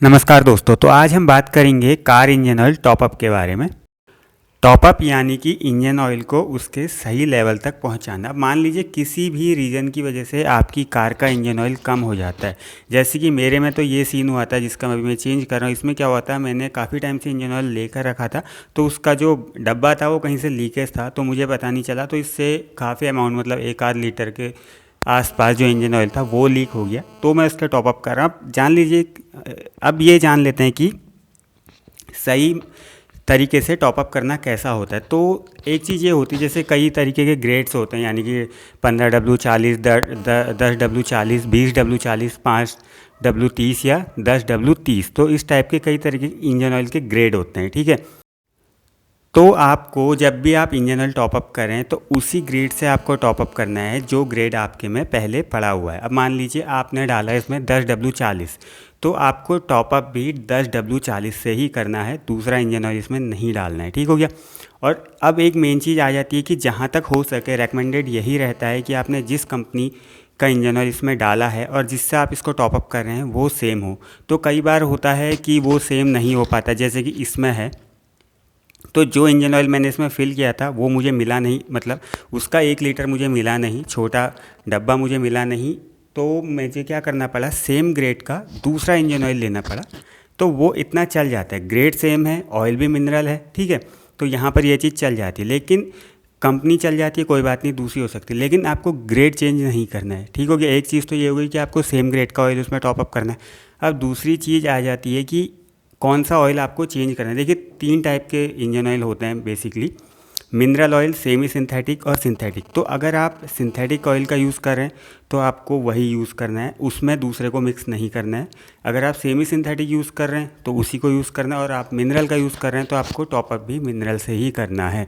नमस्कार दोस्तों। तो आज हम बात करेंगे कार इंजन ऑयल टॉपअप के बारे में। टॉपअप यानी कि इंजन ऑयल को उसके सही लेवल तक पहुंचाना। अब मान लीजिए किसी भी रीज़न की वजह से आपकी कार का इंजन ऑयल कम हो जाता है, जैसे कि मेरे में तो ये सीन हुआ था जिसका अभी मैं चेंज कर रहा हूँ। इसमें क्या हुआ था, मैंने काफ़ी टाइम से इंजन ऑयल लेकर रखा था, तो उसका जो डब्बा था वो कहीं से लीकेज था, तो मुझे पता नहीं चला। तो इससे काफ़ी अमाउंट, मतलब 1 आध लीटर के आसपास जो इंजन ऑयल था वो लीक हो गया। तो मैं उसका टॉपअप कर रहा हूँ। अब जान लीजिए, अब ये जान लेते हैं कि सही तरीके से टॉपअप करना कैसा होता है। तो एक चीज़ ये होती है, जैसे कई तरीके के ग्रेड्स होते हैं, यानी कि 15W40, 10W40, 20W40, 5W30 या 10W30। तो इस टाइप के कई तरीके के इंजन ऑयल के ग्रेड होते हैं, ठीक है। तो आपको जब भी आप इंजन ऑयल टॉपअप करें तो उसी ग्रेड से आपको टॉपअप करना है जो ग्रेड आपके में पहले पड़ा हुआ है। अब मान लीजिए आपने डाला है इसमें 10W40, तो आपको टॉपअप भी 10W40 से ही करना है, दूसरा इंजन ऑयल इसमें नहीं डालना है, ठीक हो गया। और अब एक मेन चीज़ आ जाती है कि जहाँ तक हो सके रेकमेंडेड यही रहता है कि आपने जिस कंपनी का इंजन ऑयल इसमें डाला है और जिससे आप इसको टॉपअप कर रहे हैं वो सेम हो। तो कई बार होता है कि वो सेम नहीं हो पाता, जैसे कि इसमें है, तो जो इंजन ऑयल मैंने इसमें फ़िल किया था वो मुझे मिला नहीं, मतलब उसका 1 लीटर मुझे मिला नहीं, छोटा डब्बा मुझे मिला नहीं। तो मुझे क्या करना पड़ा, सेम ग्रेड का दूसरा इंजन ऑयल लेना पड़ा। तो वो इतना चल जाता है, ग्रेड सेम है, ऑयल भी मिनरल है, ठीक है। तो यहाँ पर ये चीज़ चल जाती है, लेकिन कंपनी चल जाती है, कोई बात नहीं, दूसरी हो सकती है, लेकिन आपको ग्रेड चेंज नहीं करना है, ठीक हो गया। एक चीज़ तो ये हो गई कि आपको सेम ग्रेड का ऑयल उसमें टॉपअप करना है। अब दूसरी चीज़ आ जाती है कि कौन सा ऑयल आपको चेंज करना है। देखिए 3 टाइप के इंजन ऑयल होते हैं basically, mineral oil, semi synthetic और सिंथेटिक। तो अगर आप सिंथेटिक ऑयल का यूज़ कर रहे हैं तो आपको वही यूज़ करना है, उसमें दूसरे को मिक्स नहीं करना है। अगर आप सेमी सिंथेटिक यूज़ कर रहे हैं तो उसी को यूज़ करना है, और आप मिनरल का यूज़ कर रहे हैं तो आपको टॉपअप भी मिनरल से ही करना है।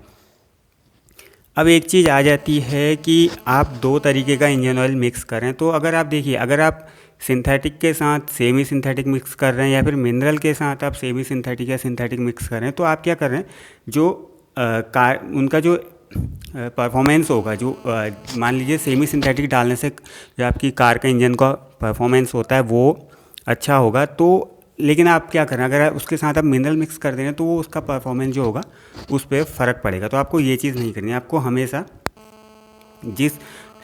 अब एक चीज़ आ जाती है कि आप 2 तरीके का इंजन ऑयल मिक्स करें। तो अगर आप देखिए, अगर आप सिंथेटिक के साथ सेमी सिंथेटिक मिक्स कर रहे हैं या फिर मिनरल के साथ आप सेमी सिंथेटिक या सिंथेटिक मिक्स कर रहे हैं, तो आप क्या कर रहे हैं, जो कार उनका जो परफॉर्मेंस होगा, जो मान लीजिए सेमी सिंथेटिक डालने से जो आपकी कार का इंजन का परफॉर्मेंस होता है वो अच्छा होगा। तो लेकिन आप क्या करें, अगर उसके साथ आप मिनरल मिक्स कर देंगे तो वो उसका परफॉर्मेंस जो होगा उस पर फ़र्क पड़ेगा। तो आपको ये चीज़ नहीं करनी है, आपको हमेशा जिस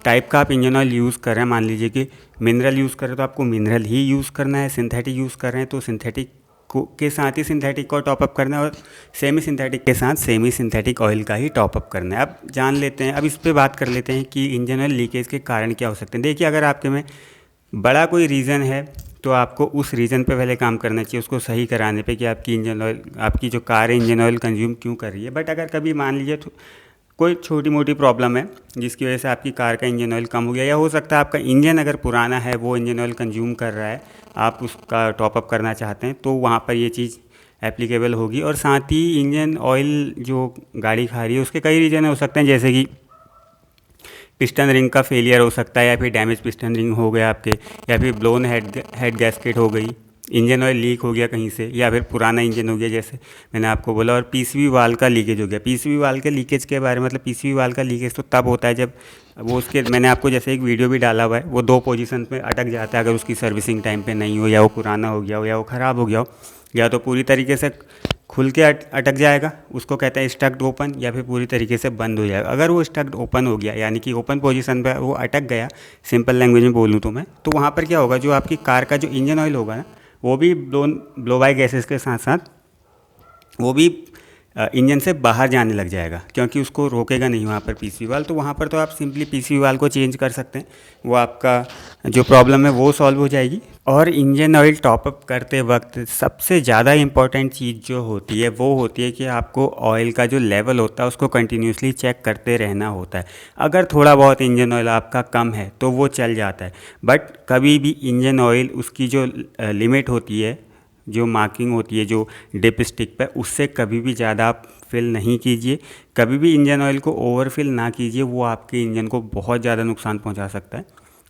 टाइप का आप इंजन ऑयल यूज़ कर रहे हैं, मान लीजिए कि मिनरल यूज़ कर रहे हैं तो आपको मिनरल ही यूज़ करना है, सिंथेटिक यूज़ कर रहे हैं तो सिंथेटिक को के साथ ही सिंथेटिक को टॉपअप करना है, और सेमी सिंथेटिक के साथ सेमी सिंथेटिक ऑयल का ही टॉपअप करना है। अब जान लेते हैं, अब इस पर बात कर लेते हैं कि इंजन ऑयल लीकेज के कारण क्या हो सकते हैं। देखिए, अगर आपके में बड़ा कोई रीज़न है तो आपको उस रीज़न पे पहले काम करना चाहिए, उसको सही कराने पे कि आपकी इंजन ऑयल, आपकी जो कार है इंजन ऑयल कंज्यूम क्यों कर रही है। बट अगर कभी मान लीजिए कोई छोटी मोटी प्रॉब्लम है जिसकी वजह से आपकी कार का इंजन ऑयल कम हो गया, या हो सकता है आपका इंजन अगर पुराना है वो इंजन ऑयल कंज्यूम कर रहा है, आप उसका टॉपअप करना चाहते हैं, तो वहाँ पर ये चीज़ एप्लीकेबल होगी। और साथ ही इंजन ऑयल जो गाड़ी खा रही है उसके कई रीज़न हो सकते हैं, जैसे कि पिस्टन रिंग का फेलियर हो सकता है, या फिर डैमेज पिस्टन रिंग हो गया आपके, या फिर ब्लोन हेड गैस्केट हो गई, इंजन ऑयल लीक हो गया कहीं से, या फिर पुराना इंजन हो गया जैसे मैंने आपको बोला, और पीसीबी वाल का लीकेज हो गया। पीसीबी वाल के लीकेज के बारे में, मतलब पीसीबी वाल का लीकेज तो तब होता है जब वो, उसके मैंने आपको जैसे एक वीडियो भी डाला हुआ है, वो 2 पोजीशन में अटक जाता है अगर उसकी सर्विसिंग टाइम पे नहीं हो, या वो पुराना हो गया हो, या वो ख़राब हो गया हो, या तो पूरी तरीके से खुल के अटक जाएगा, उसको कहते हैं स्टक्ड ओपन, या फिर पूरी तरीके से बंद हो जाएगा। अगर वो स्टक्ड ओपन हो गया, यानी कि ओपन पोजीशन पे वो अटक गया, सिंपल लैंग्वेज में बोलूँ तो मैं, तो वहाँ पर क्या होगा, जो आपकी कार का जो इंजन ऑयल होगा ना, वो भी ब्लो बाय गैसेस के साथ साथ वो भी इंजन से बाहर जाने लग जाएगा, क्योंकि उसको रोकेगा नहीं वहाँ पर पीसीबी वाल। तो वहाँ पर तो आप सिंपली पीसीबी वाल को चेंज कर सकते हैं, वो आपका जो प्रॉब्लम है वो सॉल्व हो जाएगी। और इंजन ऑयल टॉपअप करते वक्त सबसे ज़्यादा इम्पॉर्टेंट चीज़ जो होती है वो होती है कि आपको ऑयल का जो लेवल होता है उसको कंटिन्यूसली चेक करते रहना होता है। अगर थोड़ा बहुत इंजन ऑयल आपका कम है तो वो चल जाता है, बट कभी भी इंजन ऑयल उसकी जो लिमिट होती है, जो मार्किंग होती है जो डिप स्टिक पे, उससे कभी भी ज़्यादा आप फिल नहीं कीजिए। कभी भी इंजन ऑयल को ओवर फिल ना कीजिए, वो आपके इंजन को बहुत ज़्यादा नुकसान पहुंचा सकता है।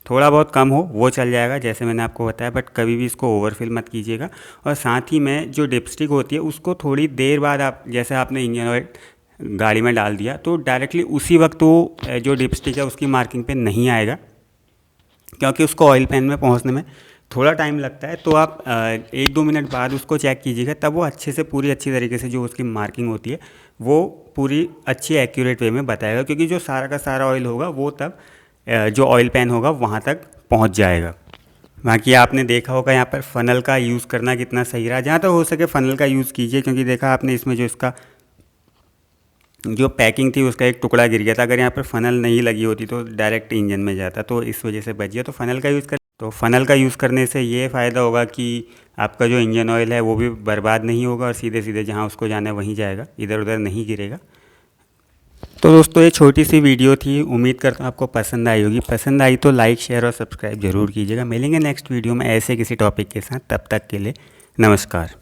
थोड़ा बहुत कम हो वो चल जाएगा जैसे मैंने आपको बताया, बट कभी भी इसको ओवर फिल मत कीजिएगा। और साथ ही में जो डिप स्टिक होती है उसको थोड़ी देर बाद, आप जैसे आपने इंजन ऑयल गाड़ी में डाल दिया तो डायरेक्टली उसी वक्त वो जो डिप स्टिक है उसकी मार्किंग पे नहीं आएगा, क्योंकि उसको ऑयल पैन में पहुंचने में थोड़ा टाइम लगता है, तो आप 1-2 मिनट बाद उसको चेक कीजिएगा, तब वो अच्छे से पूरी अच्छी तरीके से जो उसकी मार्किंग होती है वो पूरी अच्छी एक्यूरेट वे में बताएगा, क्योंकि जो सारा का सारा ऑयल होगा वो तब जो ऑयल पैन होगा वहाँ तक पहुँच जाएगा। बाकी आपने देखा होगा यहाँ पर फ़नल का यूज़ करना कितना सही रहा, जहाँ तक हो सके फ़नल का यूज़ कीजिए, क्योंकि देखा आपने इसमें जो इसका जो पैकिंग थी उसका एक टुकड़ा गिर गया था। अगर यहाँ पर फ़नल नहीं लगी होती तो डायरेक्ट इंजन में जाता, तो इस वजह से बच गया। तो फ़नल का यूज़ करने से ये फ़ायदा होगा कि आपका जो इंजन ऑयल है वो भी बर्बाद नहीं होगा और सीधे सीधे जहाँ उसको जाना है वहीं जाएगा, इधर उधर नहीं गिरेगा। तो दोस्तों ये छोटी सी वीडियो थी, उम्मीद करता हूँ आपको पसंद आई होगी। पसंद आई तो लाइक शेयर और सब्सक्राइब जरूर कीजिएगा। मिलेंगे नेक्स्ट वीडियो में ऐसे किसी टॉपिक के साथ, तब तक के लिए नमस्कार।